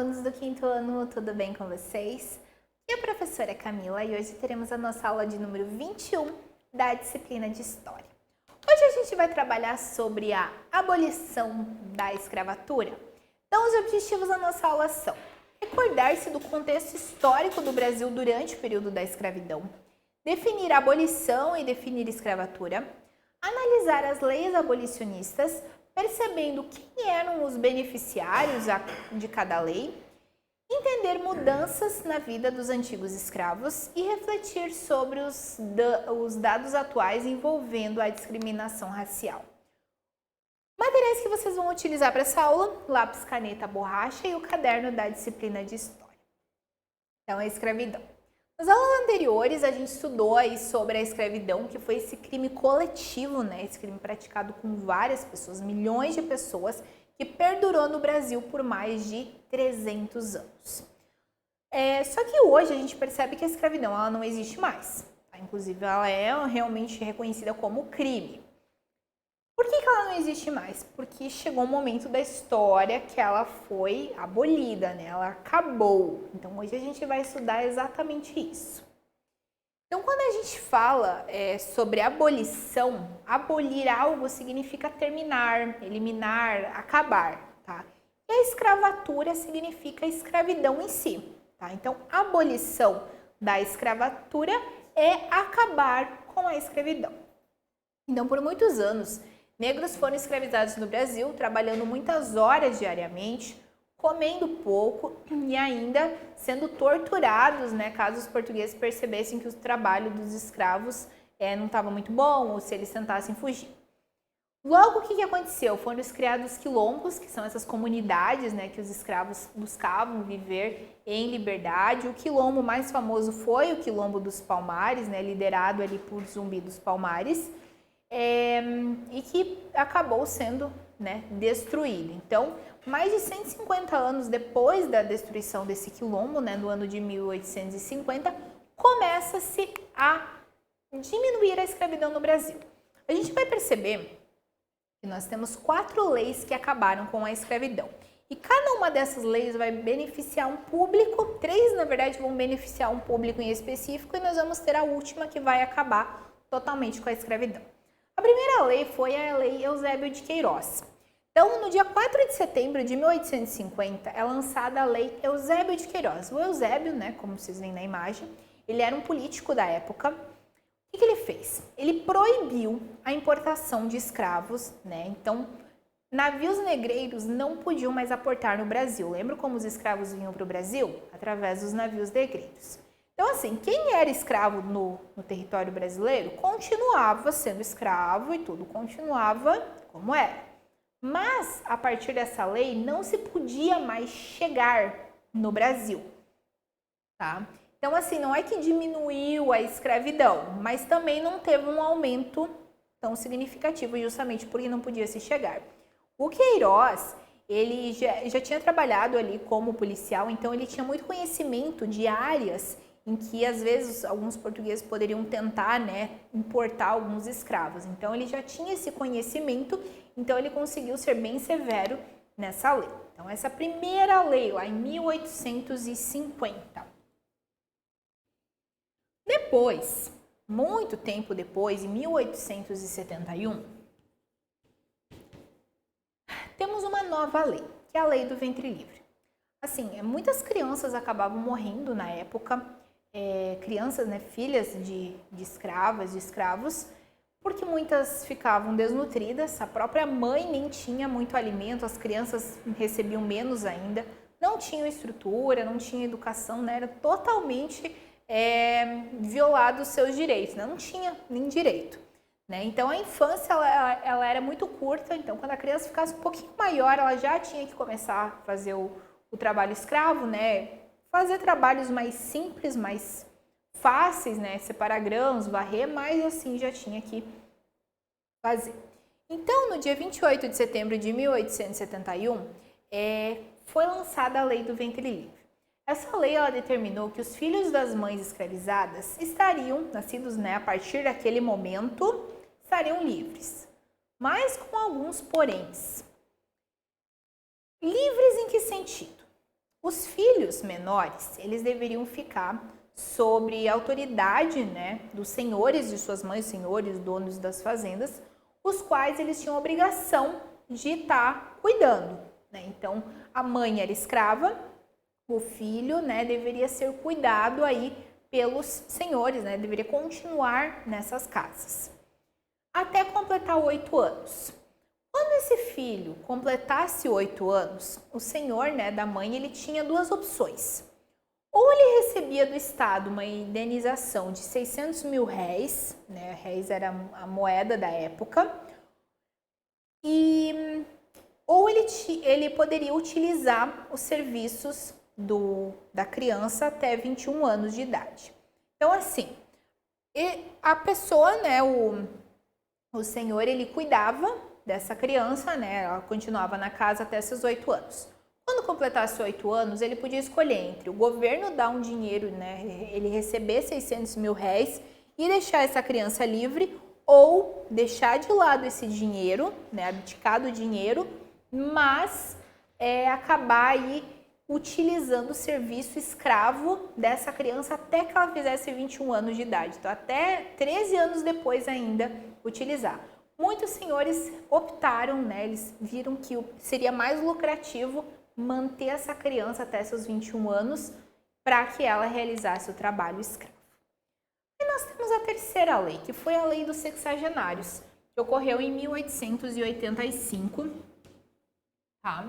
alunos do quinto ano, tudo bem com vocês? E a professora Camila e hoje teremos a nossa aula de número 21 da disciplina de História. Hoje a gente vai trabalhar sobre a abolição da escravatura. Então os objetivos da nossa aula são recordar-se do contexto histórico do Brasil durante o período da escravidão, definir a abolição e definir a escravatura, analisar as leis abolicionistas, percebendo quem eram os beneficiários de cada lei, entender mudanças na vida dos antigos escravos e refletir sobre os dados atuais envolvendo a discriminação racial. Materiais que vocês vão utilizar para essa aula: lápis, caneta, borracha e o caderno da disciplina de História. Então, a escravidão. Nas aulas anteriores, a gente estudou aí sobre a escravidão, que foi esse crime coletivo, né? Esse crime praticado com várias pessoas, milhões de pessoas, que perdurou no Brasil por mais de 300 anos. Só que hoje a gente percebe que a escravidão ela não existe mais. Tá? Inclusive, ela é realmente reconhecida como crime. Por que ela não existe mais? Porque chegou um momento da história que ela foi abolida, né? Ela acabou. Então, hoje a gente vai estudar exatamente isso. Então, quando a gente fala sobre abolição, abolir algo significa terminar, eliminar, acabar, tá? E a escravatura significa a escravidão em si, tá? Então, a abolição da escravatura é acabar com a escravidão. Então, por muitos anos, negros foram escravizados no Brasil, trabalhando muitas horas diariamente, comendo pouco e ainda sendo torturados, né, caso os portugueses percebessem que o trabalho dos escravos não estava muito bom ou se eles tentassem fugir. Logo, o que aconteceu? Foram criados quilombos, que são essas comunidades, né, que os escravos buscavam viver em liberdade. O quilombo mais famoso foi o Quilombo dos Palmares, né, liderado ali por Zumbi dos Palmares, e que acabou sendo, né, destruído. Então, mais de 150 anos depois da destruição desse quilombo, né, no ano de 1850, começa-se a diminuir a escravidão no Brasil. A gente vai perceber que nós temos 4 leis que acabaram com a escravidão. E cada uma dessas leis vai beneficiar um público, 3 na verdade vão beneficiar um público em específico, e nós vamos ter a última que vai acabar totalmente com a escravidão. A primeira lei foi a Lei Eusébio de Queiroz. Então, no dia 4 de setembro de 1850, é lançada a Lei Eusébio de Queiroz. O Eusébio, né, como vocês veem na imagem, ele era um político da época. O que ele fez? Ele proibiu a importação de escravos, né? Então, navios negreiros não podiam mais aportar no Brasil. Lembra como os escravos vinham para o Brasil? Através dos navios negreiros. Então, assim, quem era escravo no território brasileiro continuava sendo escravo e tudo continuava como era. Mas, a partir dessa lei, não se podia mais chegar no Brasil, tá? Então, assim, não é que diminuiu a escravidão, mas também não teve um aumento tão significativo, justamente porque não podia se chegar. O Queiroz, ele já tinha trabalhado ali como policial, então ele tinha muito conhecimento de áreas em que, às vezes, alguns portugueses poderiam tentar, né, importar alguns escravos. Então, ele já tinha esse conhecimento, então ele conseguiu ser bem severo nessa lei. Então, essa primeira lei, lá em 1850. Depois, muito tempo depois, em 1871, temos uma nova lei, que é a Lei do Ventre Livre. Assim, muitas crianças acabavam morrendo na época, crianças, né, filhas de escravas, de escravos, porque muitas ficavam desnutridas, a própria mãe nem tinha muito alimento, as crianças recebiam menos ainda, não tinham estrutura, não tinham educação, né, era totalmente violado os seus direitos, né, não tinha nem direito. Né? Então, a infância ela era muito curta, então quando a criança ficasse um pouquinho maior, ela já tinha que começar a fazer o trabalho escravo, né? Fazer trabalhos mais simples, mais fáceis, né? Separar grãos, varrer, mas assim já tinha que fazer. Então, no dia 28 de setembro de 1871, foi lançada a Lei do Ventre Livre. Essa lei ela determinou que os filhos das mães escravizadas estariam, nascidos, né, a partir daquele momento, estariam livres, mas com alguns poréns. Livres em que sentido? Os filhos menores, eles deveriam ficar sobre a autoridade, né, dos senhores de suas mães, senhores, donos das fazendas, os quais eles tinham a obrigação de estar cuidando, né? Então, a mãe era escrava, o filho, né, deveria ser cuidado aí pelos senhores, né, deveria continuar nessas casas até completar 8 anos. Quando esse filho completasse 8 anos, o senhor, né, da mãe, ele tinha duas opções. Ou ele recebia do Estado uma indenização de 600 mil réis, né, réis era a moeda da época, ou ele poderia utilizar os serviços da criança até 21 anos de idade. Então, assim, a pessoa, né, o senhor, ele cuidava dessa criança, né, ela continuava na casa até esses 8 anos. Quando completasse 8 anos, ele podia escolher entre o governo dar um dinheiro, né, ele receber 600 mil réis e deixar essa criança livre, ou deixar de lado esse dinheiro, né, abdicar do dinheiro, mas acabar aí utilizando o serviço escravo dessa criança até que ela fizesse 21 anos de idade. Então, até 13 anos depois ainda utilizar. Muitos senhores optaram, né, eles viram que seria mais lucrativo manter essa criança até seus 21 anos para que ela realizasse o trabalho escravo. E nós temos a terceira lei, que foi a Lei dos Sexagenários, que ocorreu em 1885. Tá?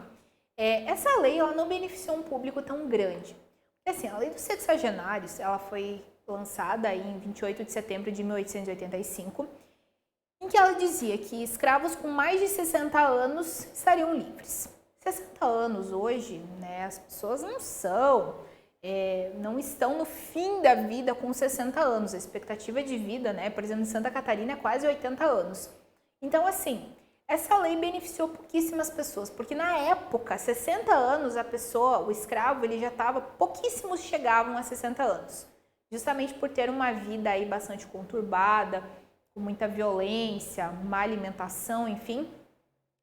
Essa lei ela não beneficiou um público tão grande. Assim, a Lei dos Sexagenários ela foi lançada em 28 de setembro de 1885, em que ela dizia que escravos com mais de 60 anos estariam livres. 60 anos hoje, né, as pessoas não estão no fim da vida com 60 anos. A expectativa de vida, né, por exemplo, em Santa Catarina é quase 80 anos. Então, assim, essa lei beneficiou pouquíssimas pessoas, porque na época, 60 anos, a pessoa, o escravo, ele já estava, pouquíssimos chegavam a 60 anos, justamente por ter uma vida aí bastante conturbada, com muita violência, má alimentação, enfim.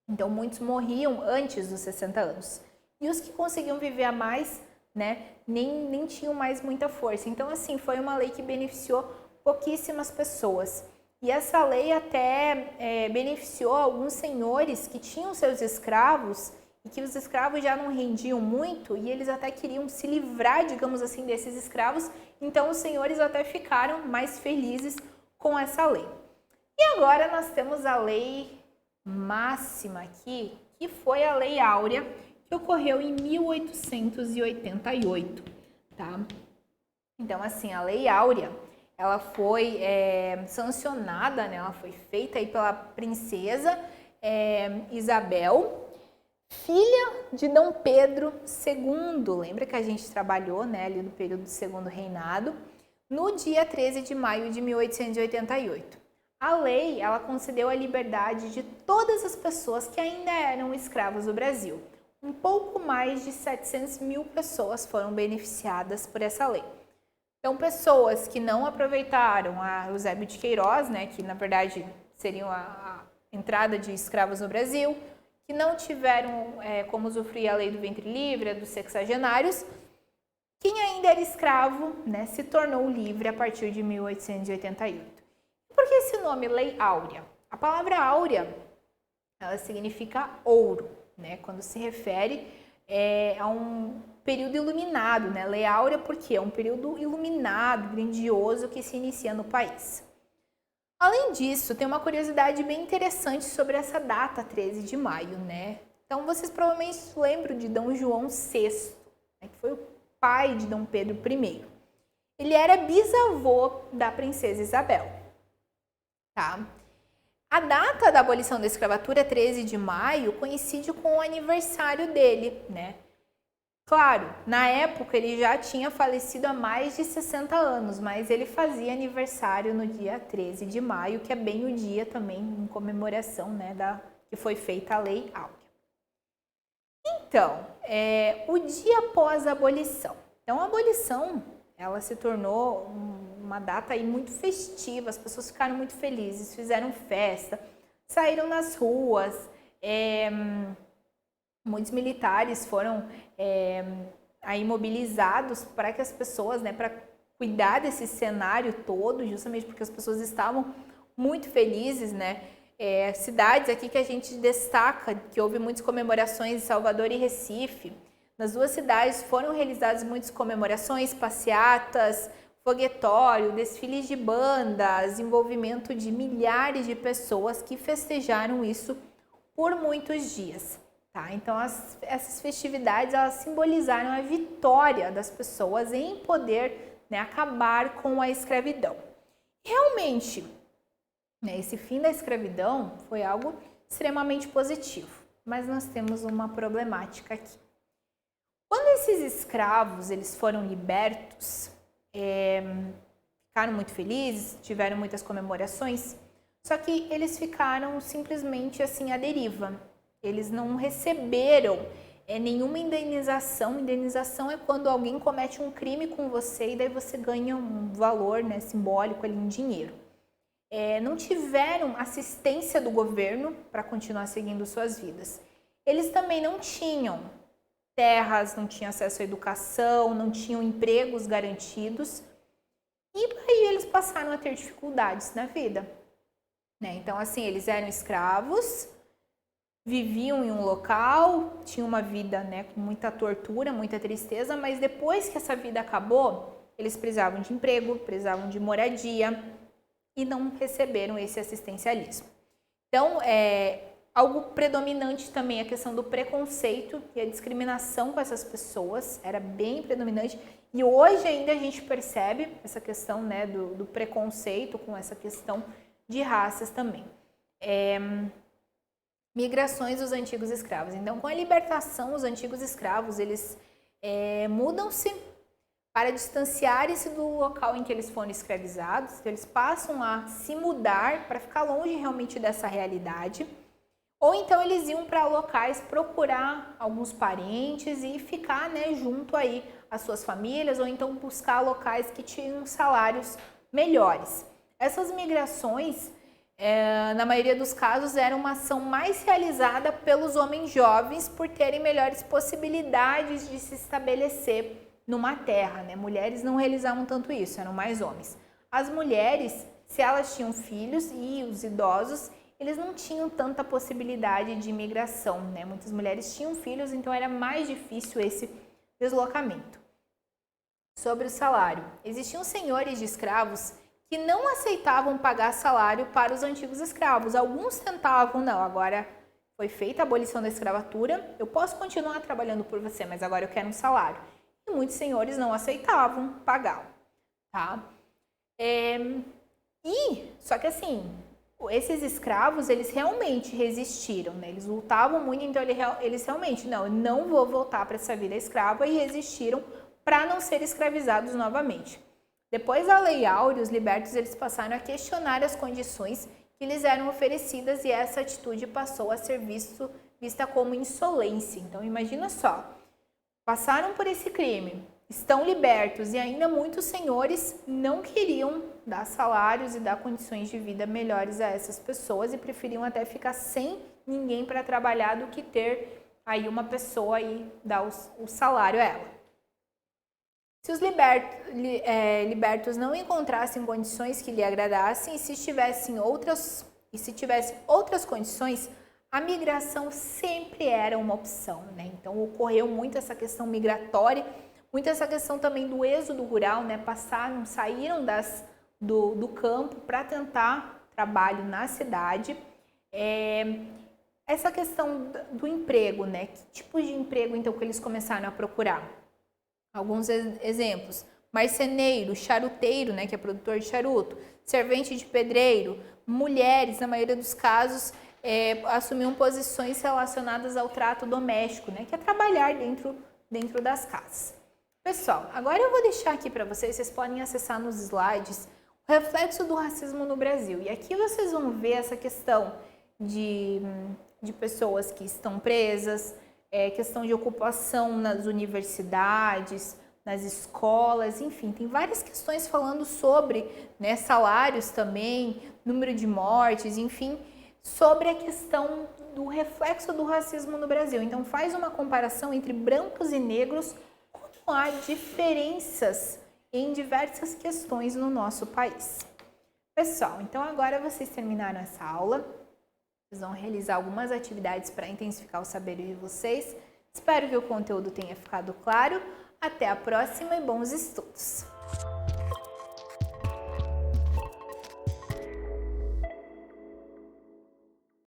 Então, muitos morriam antes dos 60 anos. E os que conseguiam viver a mais, né, nem tinham mais muita força. Então, assim, foi uma lei que beneficiou pouquíssimas pessoas. E essa lei até beneficiou alguns senhores que tinham seus escravos e que os escravos já não rendiam muito e eles até queriam se livrar, digamos assim, desses escravos. Então, os senhores até ficaram mais felizes com essa lei. E agora nós temos a lei máxima aqui, que foi a Lei Áurea, que ocorreu em 1888, tá? Então, assim, a Lei Áurea, ela foi sancionada, né? Ela foi feita aí pela princesa Isabel, filha de Dom Pedro II. Lembra que a gente trabalhou, né, ali no período do Segundo Reinado, no dia 13 de maio de 1888. A lei, ela concedeu a liberdade de todas as pessoas que ainda eram escravas do Brasil. Um pouco mais de 700 mil pessoas foram beneficiadas por essa lei. Então, pessoas que não aproveitaram a Eusébio de Queiroz, né, que na verdade seriam a entrada de escravos no Brasil, que não tiveram como usufruir a lei do ventre livre, a dos sexagenários, quem ainda era escravo, né, se tornou livre a partir de 1888. Por que esse nome, Lei Áurea? A palavra áurea, ela significa ouro, né? Quando se refere a um período iluminado, né? Lei Áurea porque é um período iluminado, grandioso que se inicia no país. Além disso, tem uma curiosidade bem interessante sobre essa data, 13 de maio, né? Então, vocês provavelmente lembram de Dom João VI, né? Que foi o pai de Dom Pedro I. Ele era bisavô da princesa Isabel. Tá? A data da abolição da escravatura, 13 de maio, coincide com o aniversário dele, né? Claro, na época ele já tinha falecido há mais de 60 anos, mas ele fazia aniversário no dia 13 de maio, que é bem o dia também em comemoração, né, que foi feita a Lei Áurea. Então, o dia após a abolição. Então, a abolição, ela se tornou uma data aí muito festiva, as pessoas ficaram muito felizes, fizeram festa, saíram nas ruas, muitos militares foram aí mobilizados para que as pessoas, né, para cuidar desse cenário todo, justamente porque as pessoas estavam muito felizes, né? Cidades aqui que a gente destaca, que houve muitas comemorações em Salvador e Recife. Nas duas cidades foram realizadas muitas comemorações, passeatas, foguetório, desfiles de bandas, envolvimento de milhares de pessoas que festejaram isso por muitos dias. Tá? Então, essas festividades elas simbolizaram a vitória das pessoas em poder, né, acabar com a escravidão. Realmente, né, esse fim da escravidão foi algo extremamente positivo, mas nós temos uma problemática aqui. Quando esses escravos eles foram libertos, ficaram muito felizes, tiveram muitas comemorações, só que eles ficaram simplesmente assim à deriva. Eles não receberam nenhuma indenização. Indenização é quando alguém comete um crime com você e daí você ganha um valor, né, simbólico ali em dinheiro. Não tiveram assistência do governo para continuar seguindo suas vidas. Eles também não tinham terras, não tinham acesso à educação, não tinham empregos garantidos. E aí eles passaram a ter dificuldades na vida. Né? Então, assim, eles eram escravos, viviam em um local, tinham uma vida, né, com muita tortura, muita tristeza, mas depois que essa vida acabou, eles precisavam de emprego, precisavam de moradia e não receberam esse assistencialismo. Então, algo predominante também é a questão do preconceito e a discriminação com essas pessoas, era bem predominante. E hoje ainda a gente percebe essa questão, né, do preconceito com essa questão de raças também. Migrações dos antigos escravos. Então, com a libertação, os antigos escravos, eles mudam-se para distanciarem-se do local em que eles foram escravizados. Então, eles passam a se mudar para ficar longe realmente dessa realidade. Ou então eles iam para locais procurar alguns parentes e ficar, né, junto aí às suas famílias, ou então buscar locais que tinham salários melhores. Essas migrações, na maioria dos casos, era uma ação mais realizada pelos homens jovens por terem melhores possibilidades de se estabelecer numa terra, né? Mulheres não realizavam tanto isso, eram mais homens. As mulheres, se elas tinham filhos, e os idosos, eles não tinham tanta possibilidade de imigração, né? Muitas mulheres tinham filhos, então era mais difícil esse deslocamento. Sobre o salário. Existiam senhores de escravos que não aceitavam pagar salário para os antigos escravos. Alguns tentavam, não, agora foi feita a abolição da escravatura, eu posso continuar trabalhando por você, mas agora eu quero um salário. E muitos senhores não aceitavam pagá-lo, tá? Só que assim, esses escravos, eles realmente resistiram, né? Eles lutavam muito, então eles realmente, não, eu não vou voltar para essa vida escrava, e resistiram para não ser escravizados novamente. Depois da Lei Áurea, os libertos eles passaram a questionar as condições que lhes eram oferecidas e essa atitude passou a ser vista como insolência. Então, imagina só, passaram por esse crime, estão libertos e ainda muitos senhores não queriam dar salários e dar condições de vida melhores a essas pessoas e preferiam até ficar sem ninguém para trabalhar do que ter aí uma pessoa e dar o salário a ela. Se os libertos não encontrassem condições que lhe agradassem e se tivessem outras condições, a migração sempre era uma opção, né? Então ocorreu muito essa questão migratória, muito essa questão também do êxodo rural, né? Saíram do campo para tentar trabalho na cidade. Essa questão do emprego, né? Que tipo de emprego então que eles começaram a procurar? Alguns exemplos: marceneiro, charuteiro, né, que é produtor de charuto, servente de pedreiro, mulheres, na maioria dos casos, assumiam posições relacionadas ao trato doméstico, né, que é trabalhar dentro das casas. Pessoal, agora eu vou deixar aqui para vocês podem acessar nos slides, o reflexo do racismo no Brasil. E aqui vocês vão ver essa questão de pessoas que estão presas, questão de ocupação nas universidades, nas escolas, enfim, tem várias questões falando sobre, né, salários também, número de mortes, enfim, sobre a questão do reflexo do racismo no Brasil. Então faz uma comparação entre brancos e negros, como há diferenças em diversas questões no nosso país. Pessoal, então agora vocês terminaram essa aula, vocês vão realizar algumas atividades para intensificar o saber de vocês. Espero que o conteúdo tenha ficado claro. Até a próxima e bons estudos!